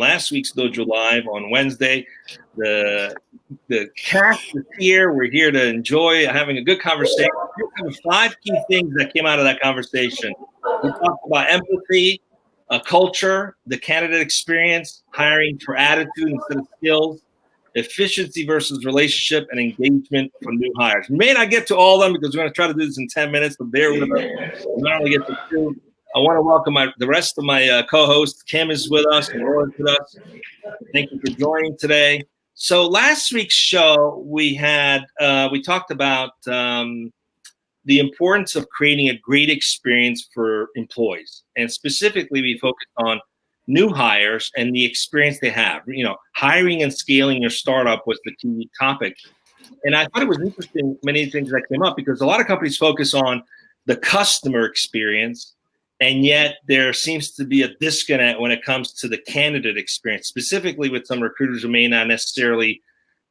last week's Dojo Live on Wednesday. The cast is here. We're here to enjoy having a good conversation. There are 5 key things that came out of that conversation. We talked about empathy, culture, the candidate experience, hiring for attitude instead of skills, efficiency versus relationship, and engagement from new hires. We may not get to all of them because we're going to try to do this in 10 minutes, but bear with us. We not only get to 2. I want to welcome the rest of my co-hosts. Kim is with us and Laura's with us. Thank you for joining today. So last week's show, we talked about the importance of creating a great experience for employees. And specifically, we focused on new hires and the experience they have. Hiring and scaling your startup was the key topic. And I thought it was interesting, many things that came up, because a lot of companies focus on the customer experience, and yet there seems to be a disconnect when it comes to the candidate experience, specifically with some recruiters who may not necessarily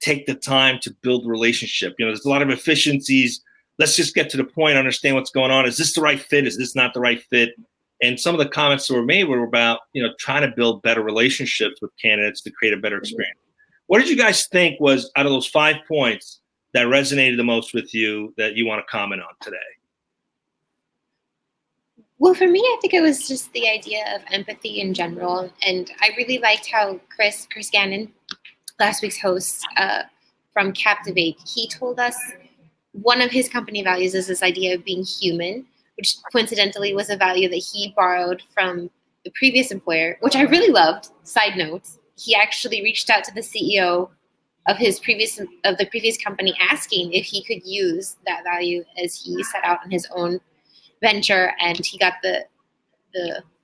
take the time to build a relationship. There's a lot of efficiencies. Let's just get to the point, understand what's going on. Is this the right fit? Is this not the right fit? And some of the comments that were made were about, trying to build better relationships with candidates to create a better experience. What did you guys think was, out of those 5 points, that resonated the most with you that you want to comment on today? Well, for me, I think it was just the idea of empathy in general. And I really liked how Chris Gannon, last week's host from Captivate, he told us one of his company values is this idea of being human, which coincidentally was a value that he borrowed from the previous employer, which I really loved. Side note, he actually reached out to the CEO of the previous company asking if he could use that value as he set out on his own venture, and he got the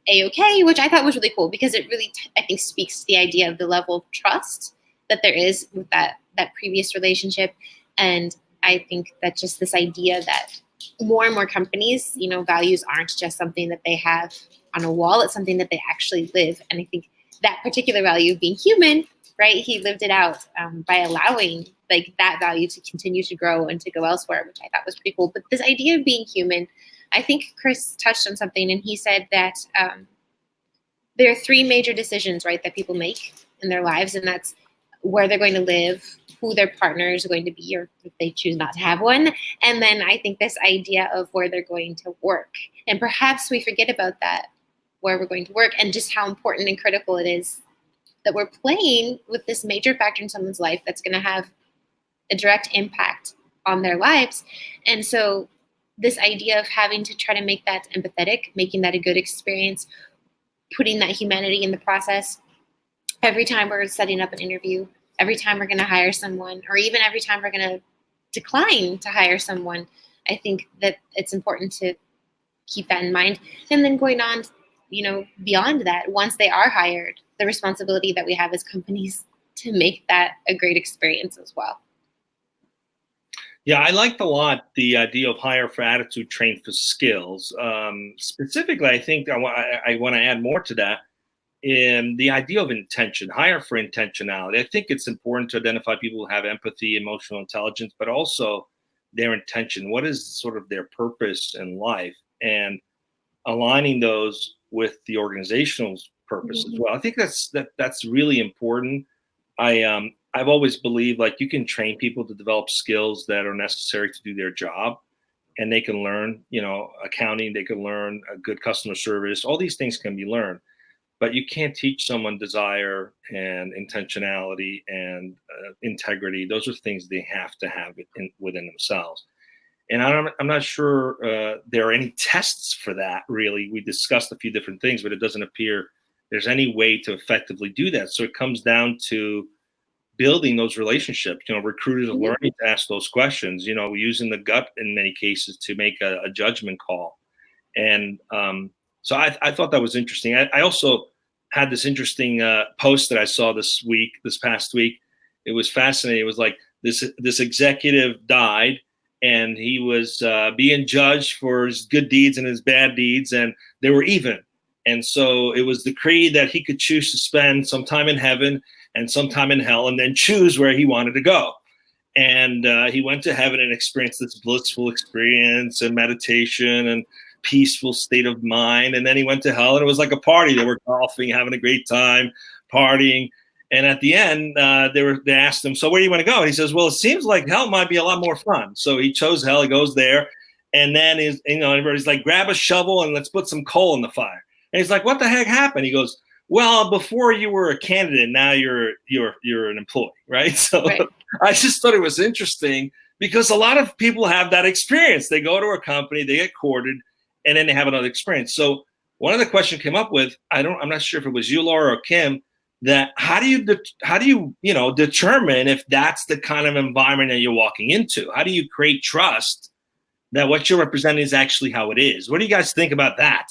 A-OK, which I thought was really cool, because it really, I think, speaks to the idea of the level of trust that there is with that previous relationship. And I think that just this idea that more and more companies, values aren't just something that they have on a wall, it's something that they actually live. And I think that particular value of being human, right, he lived it out by allowing that value to continue to grow and to go elsewhere, which I thought was pretty cool. But this idea of being human, I think Chris touched on something, and he said that there are 3 major decisions, right, that people make in their lives, and that's where they're going to live, who their partners are going to be, or if they choose not to have one, and then I think this idea of where they're going to work. And perhaps we forget about that, where we're going to work, and just how important and critical it is that we're playing with this major factor in someone's life that's going to have a direct impact on their lives. And so this idea of having to try to make that empathetic, making that a good experience, putting that humanity in the process, every time we're setting up an interview, every time we're going to hire someone, or even every time we're going to decline to hire someone, I think that it's important to keep that in mind. And then going on, beyond that, once they are hired, the responsibility that we have as companies to make that a great experience as well. Yeah, I liked a lot the idea of hire for attitude, train for skills. Specifically, I think I want to add more to that in the idea of intention, hire for intentionality. I think it's important to identify people who have empathy, emotional intelligence, but also their intention. What is sort of their purpose in life, and aligning those with the organizational purpose as well. I think that's really important. I've always believed you can train people to develop skills that are necessary to do their job, and they can learn, accounting, they can learn a good customer service. All these things can be learned, but you can't teach someone desire and intentionality and integrity. Those are things they have to have within themselves. And I'm not sure there are any tests for that, really. We discussed a few different things, but it doesn't appear there's any way to effectively do that. So it comes down to building those relationships. Recruiters are learning to ask those questions, using the gut in many cases to make a judgment call. And so I thought that was interesting. I also had this interesting post that I saw this past week. It was fascinating. It was like this executive died, and he was being judged for his good deeds and his bad deeds, and they were even. And so it was decreed that he could choose to spend some time in heaven and some time in hell, and then choose where he wanted to go. And he went to heaven and experienced this blissful experience and meditation and peaceful state of mind. And then he went to hell, and it was like a party. They were golfing, having a great time, partying. And at the end, they asked him, "So where do you want to go?" And he says, "Well, it seems like hell might be a lot more fun." So he chose hell. He goes there, and then everybody's like, "Grab a shovel and let's put some coal in the fire." And he's like, "What the heck happened?" He goes, "Well, before you were a candidate, now you're an employee, right?" So right. I just thought it was interesting because a lot of people have that experience. They go to a company, they get courted, and then they have another experience. So one of the questions came up with, I'm not sure if it was you, Laura, or Kim, that how do you determine if that's the kind of environment that you're walking into? How do you create trust that what you're representing is actually how it is? What do you guys think about that?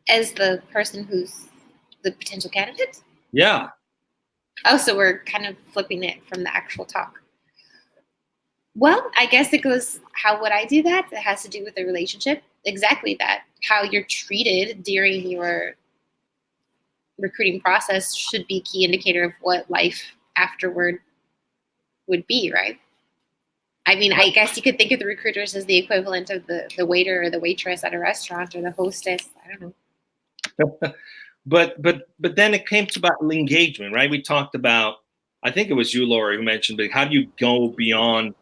As the person who's the potential candidate? Yeah. Oh, so we're kind of flipping it from the actual talk. Well, I guess it goes, how would I do that? It has to do with the relationship. Exactly that. How you're treated during your recruiting process should be a key indicator of what life afterward would be, right? I mean, I guess you could think of the recruiters as the equivalent of the waiter or the waitress at a restaurant or the hostess. I don't know. But then it came to about engagement, right? We talked about, I think it was you, Laura, who mentioned, but how do you go beyond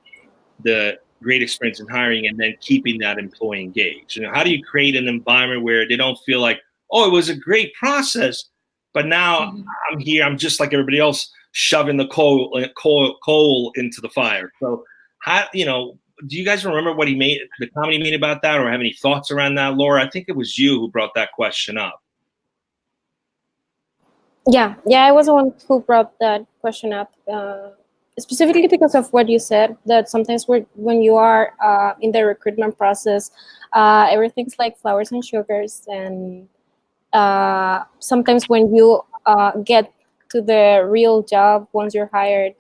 the great experience in hiring and then keeping that employee engaged? How do you create an environment where they don't feel like, oh, it was a great process, but now I'm here, I'm just like everybody else, shoving the coal into the fire. So how, do you guys remember what the comment he made about that, or have any thoughts around that, Laura? I think it was you who brought that question up. Yeah, I was the one who brought that question up, specifically because of what you said, that sometimes when you are in the recruitment process, everything's like flowers and sugars, and sometimes when you get to the real job, once you're hired,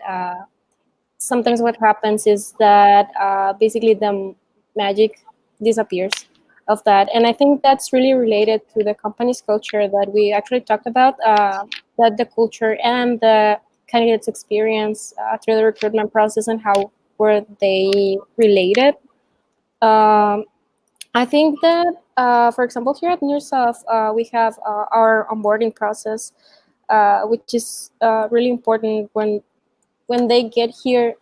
sometimes what happens is that basically the magic disappears of that. And I think that's really related to the company's culture that we actually talked about, that the culture and the candidates' experience through the recruitment process and how were they related. I think that, for example, here at Nearsoft, we have our onboarding process, which is really important when they get here.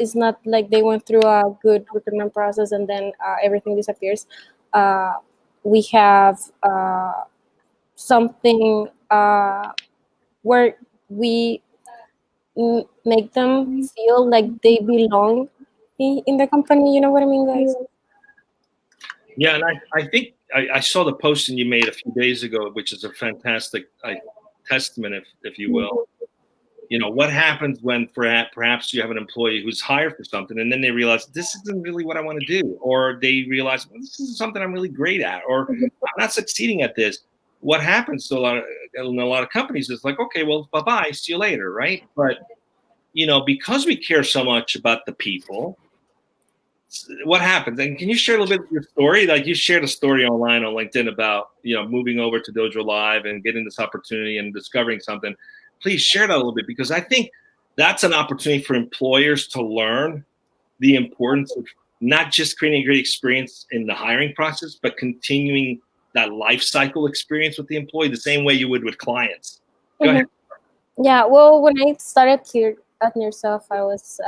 It's not like they went through a good recruitment process and then everything disappears. We have something where we make them feel like they belong in the company. You know what I mean, guys? Yeah, and I think I saw the posting you made a few days ago, which is a fantastic testament, if you will. What happens when perhaps you have an employee who's hired for something and then they realize this isn't really what I want to do, or they realize, well, this is something I'm really great at, or I'm not succeeding at this. What happens to in a lot of companies is like, okay, well, bye-bye, see you later, right? But, because we care so much about the people, what happens? And can you share a little bit of your story? Like, you shared a story online on LinkedIn about, moving over to DojoLIVE and getting this opportunity and discovering something. Please share that a little bit, because I think that's an opportunity for employers to learn the importance of not just creating a great experience in the hiring process, but continuing that life cycle experience with the employee the same way you would with clients. Go ahead. Yeah, well, when I started here at Nearsoft, I was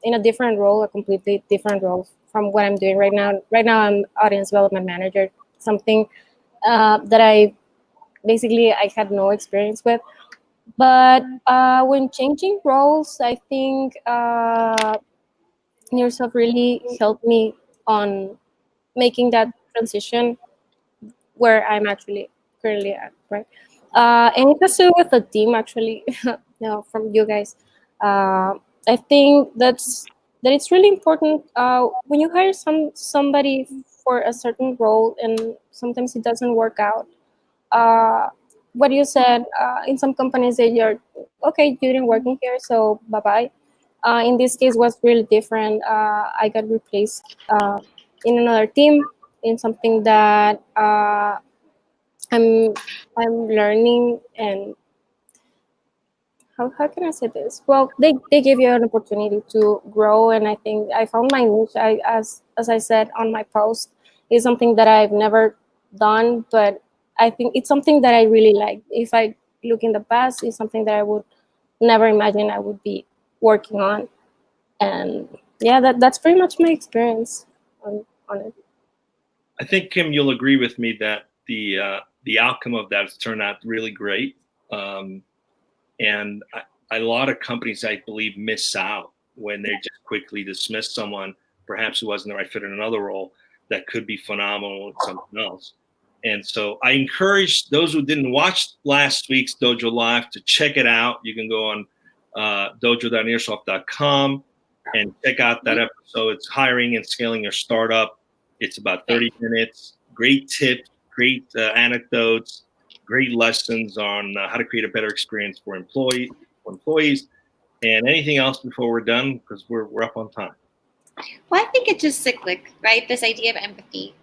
in a different role, a completely different role from what I'm doing right now. Right now, I'm audience development manager, something that I had no experience with. But when changing roles, I think Nearsoft really helped me on making that transition where I'm actually currently at, right? And it has to do with the team, actually, from you guys. I think that it's really important when you hire somebody for a certain role and sometimes it doesn't work out. What you said, in some companies you're okay, you didn't work in here, so bye-bye. In this case was really different. I got replaced in another team, in something that I'm learning, and how can I say this? Well, they give you an opportunity to grow, and I think I found my niche. As I said on my post, is something that I've never done, but I think it's something that I really like. If look in the past is something that I would never imagine I would be working on. And yeah, that's pretty much my experience on it. I think, Kim, you'll agree with me that the outcome of that has turned out really great. And a lot of companies, I believe, miss out when they just quickly dismiss someone, perhaps who wasn't the right fit in another role, that could be phenomenal at something else. And so I encourage those who didn't watch last week's Dojo Live to check it out. You can go on dojo.nearsoft.com and check out that episode. It's hiring and scaling your startup. It's about 30 minutes. Great tips, great anecdotes, great lessons on how to create a better experience for employees. And anything else before we're done, because we're up on time. Well, I think it's just cyclic, right? This idea of empathy.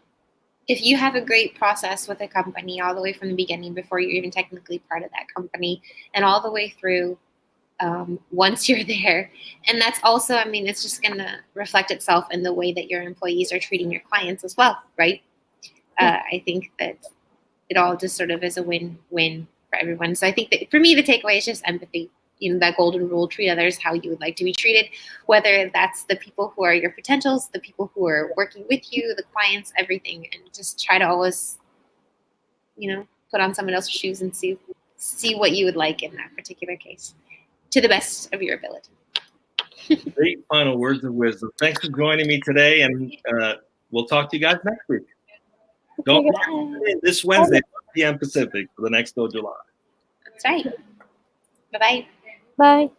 If you have a great process with a company all the way from the beginning, before you're even technically part of that company, and all the way through once you're there, and that's also, I mean, it's just going to reflect itself in the way that your employees are treating your clients as well, right? I think that it all just sort of is a win-win for everyone. So I think that for me, the takeaway is just empathy. You know, that golden rule: treat others how you would like to be treated, whether that's the people who are your potentials, the people who are working with you, the clients, everything. And just try to always, you know, put on someone else's shoes and see what you would like in that particular case, to the best of your ability. Great final words of wisdom. Thanks for joining me today, and we'll talk to you guys next week. Don't forget this Wednesday, 1 p.m. Pacific, for the next Dojo Live. That's right. Bye-bye. Bye.